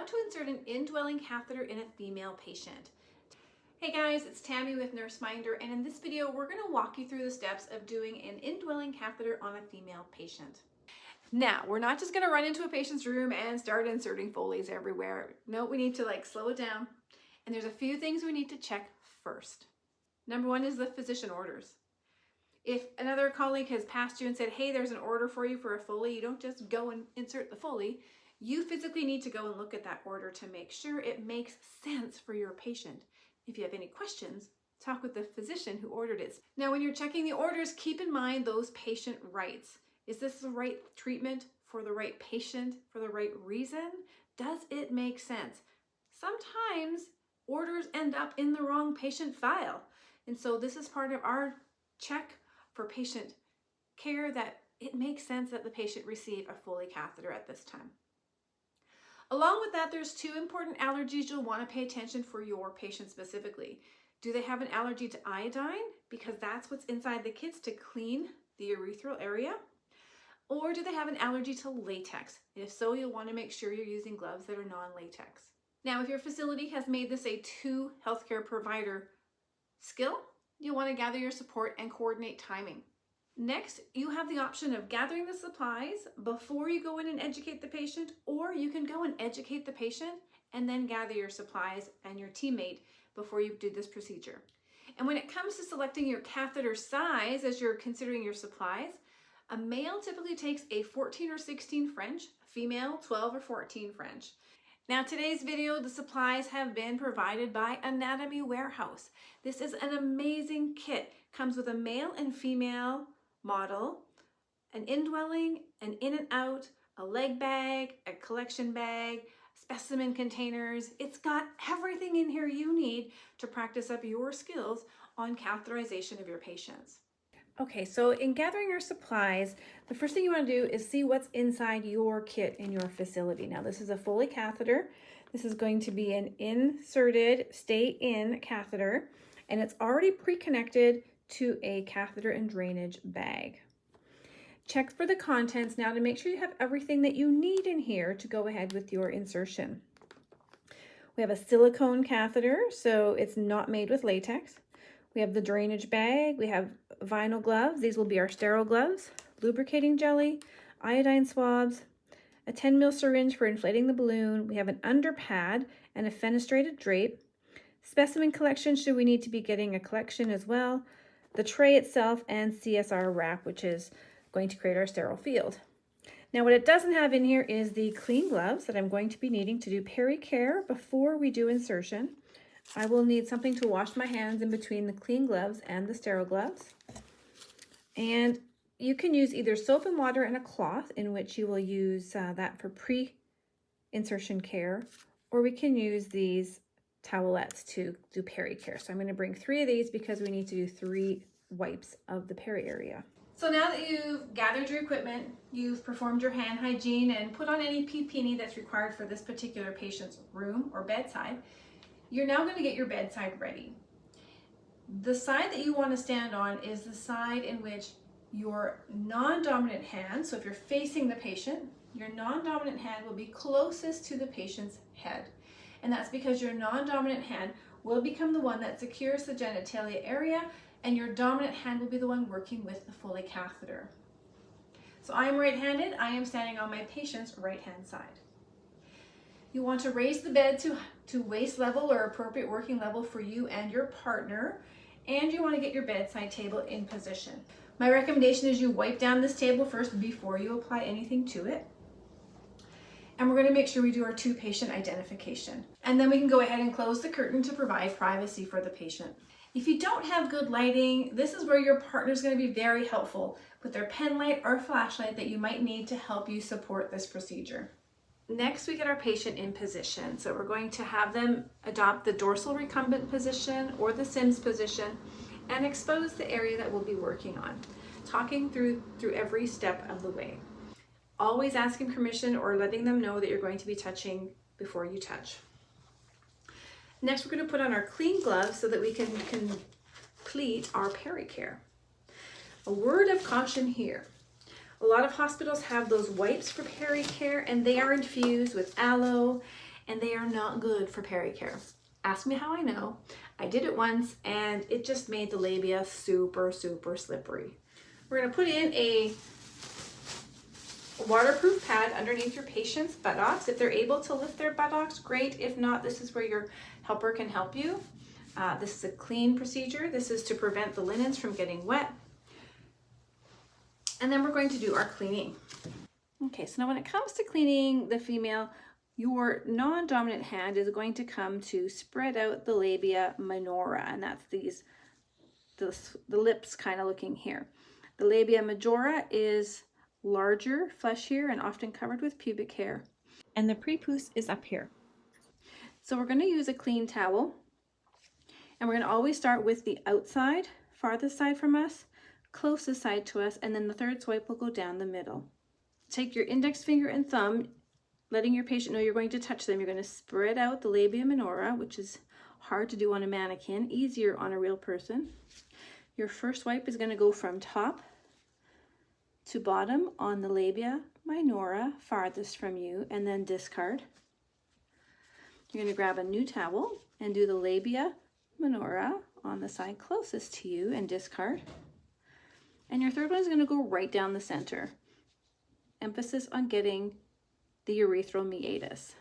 to insert an indwelling catheter in a female patient. Hey guys, it's Tammy with NurseMinder, and in this video we're going to walk you through the steps of doing an indwelling catheter on a female patient. Now, we're not just going to run into a patient's room and start inserting Foleys everywhere. No, we need to slow it down, and there's a few things we need to check first. Number one is the physician orders. If another colleague has passed you and said, hey, there's an order for you for a Foley, you don't just go and insert the Foley. You physically need to go and look at that order to make sure it makes sense for your patient. If you have any questions, talk with the physician who ordered it. Now, when you're checking the orders, keep in mind those patient rights. Is this the right treatment for the right patient for the right reason? Does it make sense? Sometimes orders end up in the wrong patient file. And so this is part of our check for patient care, that it makes sense that the patient receive a Foley catheter at this time. Along with that, there's two important allergies you'll want to pay attention for your patient specifically. Do they have an allergy to iodine? Because that's what's inside the kits to clean the urethral area. Or do they have an allergy to latex? If so, you'll want to make sure you're using gloves that are non-latex. Now, if your facility has made this a two healthcare provider skill, you'll want to gather your support and coordinate timing. Next, you have the option of gathering the supplies before you go in and educate the patient, or you can go and educate the patient and then gather your supplies and your teammate before you do this procedure. And when it comes to selecting your catheter size as you're considering your supplies, a male typically takes a 14 or 16 French, a female 12 or 14 French. Now, today's video, the supplies have been provided by Anatomy Warehouse. This is an amazing kit. Comes with a male and female model, an indwelling, an in and out, a leg bag, a collection bag, specimen containers. It's got everything in here you need to practice up your skills on catheterization of your patients. Okay, so in gathering your supplies, the first thing you want to do is see what's inside your kit in your facility. Now, this is a Foley catheter. This is going to be an inserted stay-in catheter, and it's already pre-connected to a catheter and drainage bag. Check for the contents now to make sure you have everything that you need in here to go ahead with your insertion. We have a silicone catheter, so it's not made with latex. We have the drainage bag, we have vinyl gloves, these will be our sterile gloves, lubricating jelly, iodine swabs, a 10 ml syringe for inflating the balloon, we have an under pad and a fenestrated drape, specimen collection should we need to be getting a collection as well, the tray itself, and CSR wrap, which is going to create our sterile field. Now, what it doesn't have in here is the clean gloves that I'm going to be needing to do Pericare before we do insertion. I will need something to wash my hands in between the clean gloves and the sterile gloves. And you can use either soap and water and a cloth, in which you will use that for pre-insertion care, or we can use these towelettes to do Pericare. So I'm going to bring 3 of these because we need to do 3 wipes of the peri area. So now that you've gathered your equipment, you've performed your hand hygiene and put on any PPE that's required for this particular patient's room or bedside, you're now going to get your bedside ready. The side that you want to stand on is the side in which your non-dominant hand, so if you're facing the patient, your non-dominant hand will be closest to the patient's head. And that's because your non-dominant hand will become the one that secures the genitalia area, and your dominant hand will be the one working with the Foley catheter. So I'm right-handed. I am standing on my patient's right-hand side. You want to raise the bed to waist level or appropriate working level for you and your partner, and you want to get your bedside table in position. My recommendation is you wipe down this table first before you apply anything to it. And we're going to make sure we do our 2 patient identification. And then we can go ahead and close the curtain to provide privacy for the patient. If you don't have good lighting, this is where your partner is going to be very helpful with their pen light or flashlight that you might need to help you support this procedure. Next, we get our patient in position. So we're going to have them adopt the dorsal recumbent position or the Sims position and expose the area that we'll be working on, talking through every step of the way. Always asking permission or letting them know that you're going to be touching before you touch. Next, we're going to put on our clean gloves so that we can complete our Pericare. A word of caution here. A lot of hospitals have those wipes for Pericare, and they are infused with aloe and they are not good for Pericare. Ask me how I know. I did it once and it just made the labia super, super slippery. We're gonna put in a waterproof pad underneath your patient's buttocks. If they're able to lift their buttocks, great. If not, this is where your helper can help you. This is a clean procedure. This is to prevent the linens from getting wet. And then we're going to do our cleaning. Okay, so now when it comes to cleaning the female, your non-dominant hand is going to come to spread out the labia minora, and that's the lips kind of looking here. The labia majora is larger, fleshier, and often covered with pubic hair. And the prepuce is up here. So we're going to use a clean towel, and we're going to always start with the outside, farthest side from us, closest side to us, and then the third swipe will go down the middle. Take your index finger and thumb, letting your patient know you're going to touch them. You're going to spread out the labia minora, which is hard to do on a mannequin, easier on a real person. Your first swipe is going to go from top to bottom on the labia minora, farthest from you, and then discard. You're going to grab a new towel and do the labia minora on the side closest to you and discard. And your third one is going to go right down the center. Emphasis on getting the urethral meatus.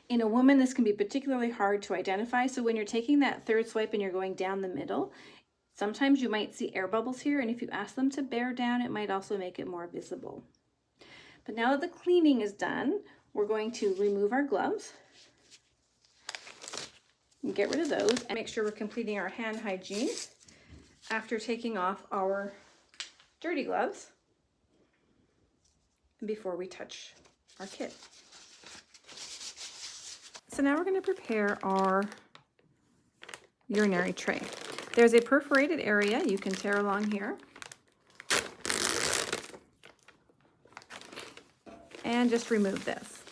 In a woman, this can be particularly hard to identify, so when you're taking that third swipe and you're going down the middle, sometimes you might see air bubbles here, and if you ask them to bear down, it might also make it more visible. But now that the cleaning is done, we're going to remove our gloves and get rid of those and make sure we're completing our hand hygiene after taking off our dirty gloves before we touch our kit. So now we're going to prepare our urinary tray. There's a perforated area you can tear along here. And just remove this.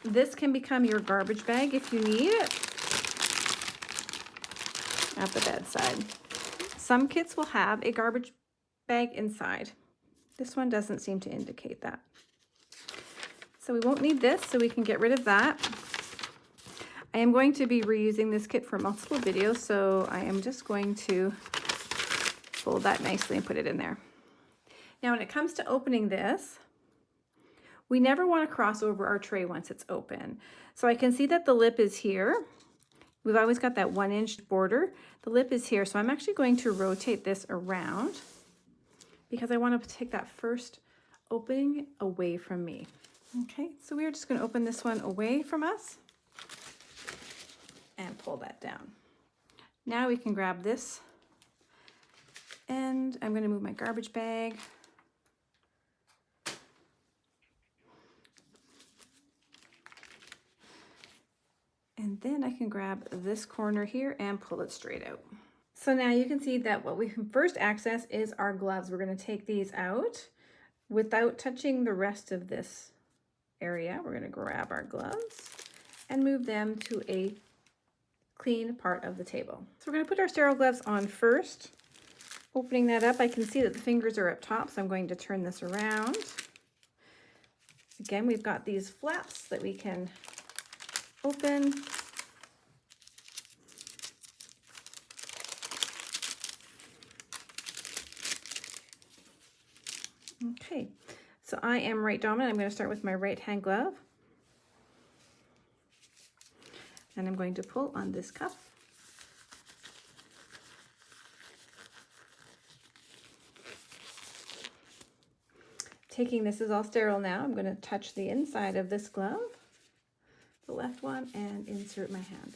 This can become your garbage bag if you need it at the bedside. Some kits will have a garbage bag inside. This one doesn't seem to indicate that. So we won't need this, so we can get rid of that. I am going to be reusing this kit for multiple videos, so I am just going to fold that nicely and put it in there. Now when it comes to opening this, we never want to cross over our tray once it's open. So I can see that the lip is here. We've always got that 1-inch border. The lip is here, so I'm actually going to rotate this around because I want to take that first opening away from me. Okay, so we're just going to open this one away from us and pull that down. Now we can grab this, and I'm going to move my garbage bag. And then I can grab this corner here and pull it straight out. So now you can see that what we can first access is our gloves. We're going to take these out without touching the rest of this area. We're going to grab our gloves and move them to a clean part of the table. So we're going to put our sterile gloves on first. Opening that up, I can see that the fingers are up top, so I'm going to turn this around. Again, we've got these flaps that we can open. Okay, so I am right dominant. I'm going to start with my right hand glove. And I'm going to pull on this cuff. Taking this is all sterile now, I'm going to touch the inside of this glove, the left one, and insert my hands.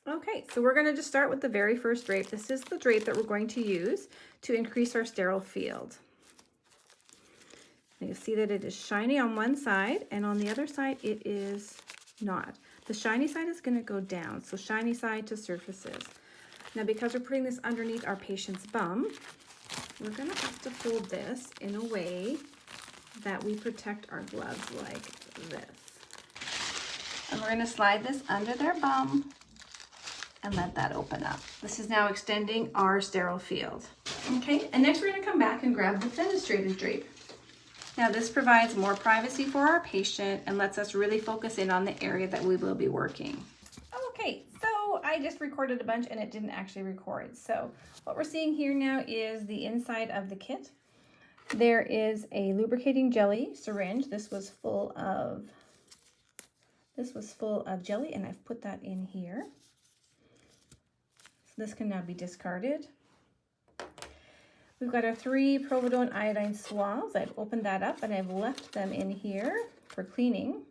Okay, so we're going to just start with the very first drape. This is the drape that we're going to use to increase our sterile field. And you'll see that it is shiny on one side, and on the other side it is not. The shiny side is going to go down, so shiny side to surfaces. Now because we're putting this underneath our patient's bum, we're going to have to fold this in a way that we protect our gloves like this. And we're going to slide this under their bum and let that open up. This is now extending our sterile field. Okay, and next we're going to come back and grab the fenestrated drape. Now this provides more privacy for our patient and lets us really focus in on the area that we will be working. Okay, so I just recorded a bunch and it didn't actually record. So what we're seeing here now is the inside of the kit. There is a lubricating jelly syringe. This was full of jelly, and I've put that in here. So this can now be discarded. We've got our 3 povidone iodine swabs. I've opened that up and I've left them in here for cleaning.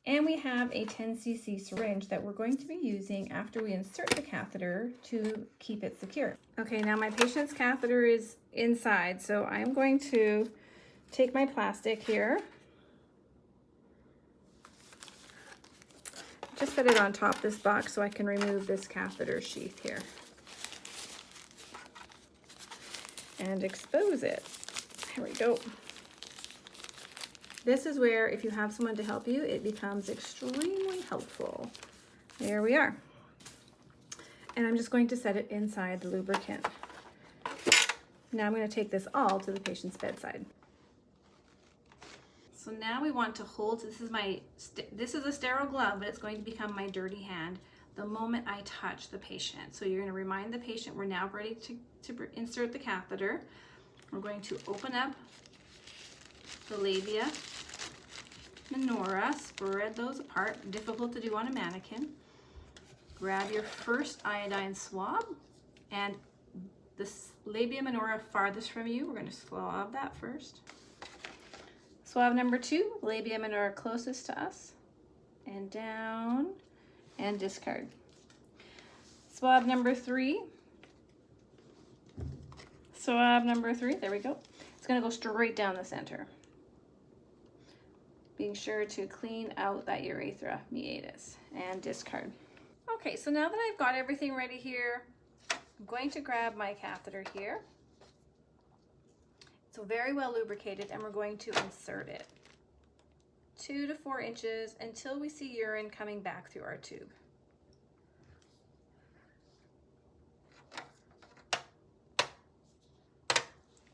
And we have a 10 cc syringe that we're going to be using after we insert the catheter to keep it secure. Okay, now my patient's catheter is inside, so I'm going to take my plastic here. Just set it on top of this box so I can remove this catheter sheath here. And expose it. Here we go. This is where, if you have someone to help you, it becomes extremely helpful. There we are. And I'm just going to set it inside the lubricant. Now I'm going to take this all to the patient's bedside. So now we want to hold, this is a sterile glove, but it's going to become my dirty hand the moment I touch the patient. So you're going to remind the patient we're now ready to insert the catheter. We're going to open up the labia minora, spread those apart, difficult to do on a mannequin. Grab your first iodine swab, and the labia minora farthest from you, we're going to swab that first. Swab number 2, labia minora closest to us, and down, and discard. Swab number 3. Swab number 3, there we go. It's going to go straight down the center. Being sure to clean out that urethra meatus and discard. Okay, so now that I've got everything ready here, I'm going to grab my catheter here. It's very well lubricated, and we're going to insert it 2 to 4 inches until we see urine coming back through our tube.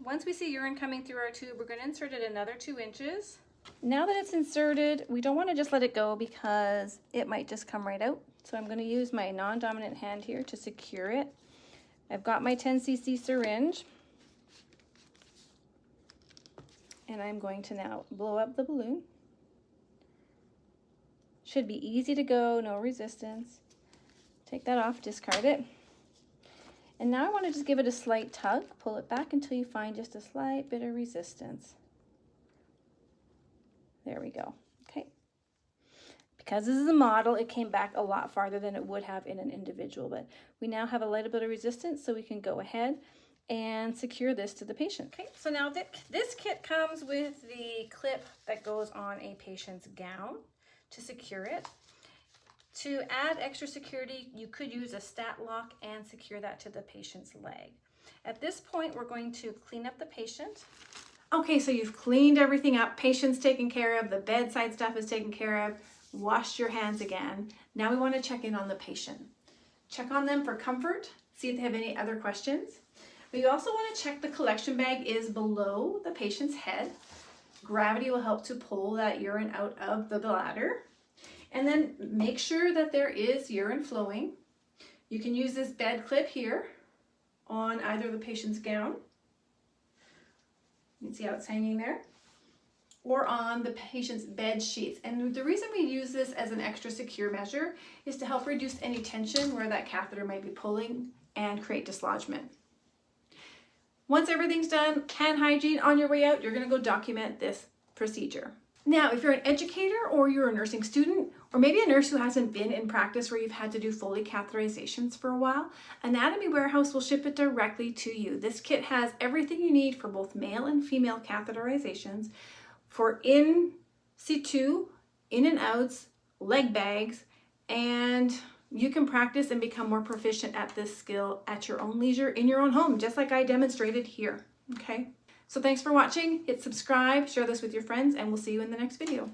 Once we see urine coming through our tube, we're going to insert it another 2 inches. Now that it's inserted, we don't want to just let it go because it might just come right out. So I'm going to use my non-dominant hand here to secure it. I've got my 10 cc syringe. And I'm going to now blow up the balloon. Should be easy to go, no resistance. Take that off, discard it. And now I want to just give it a slight tug, pull it back until you find just a slight bit of resistance. There we go, okay. Because this is a model, it came back a lot farther than it would have in an individual, but we now have a little bit of resistance, so we can go ahead and secure this to the patient. Okay, so now this kit comes with the clip that goes on a patient's gown to secure it. To add extra security, you could use a stat lock and secure that to the patient's leg. At this point, we're going to clean up the patient. Okay, so you've cleaned everything up, patient's taken care of, the bedside stuff is taken care of, washed your hands again. Now we want to check in on the patient. Check on them for comfort, see if they have any other questions. We also want to check the collection bag is below the patient's head. Gravity will help to pull that urine out of the bladder. And then make sure that there is urine flowing. You can use this bed clip here on either the patient's gown. You can see how it's hanging there. Or on the patient's bed sheets. And the reason we use this as an extra secure measure is to help reduce any tension where that catheter might be pulling and create dislodgement. Once everything's done, hand hygiene on your way out, you're going to go document this procedure. Now, if you're an educator or you're a nursing student, or maybe a nurse who hasn't been in practice where you've had to do Foley catheterizations for a while, Anatomy Warehouse will ship it directly to you. This kit has everything you need for both male and female catheterizations, for in situ, in and outs, leg bags, and you can practice and become more proficient at this skill at your own leisure in your own home, just like I demonstrated here, okay? So thanks for watching. Hit subscribe, share this with your friends, and we'll see you in the next video.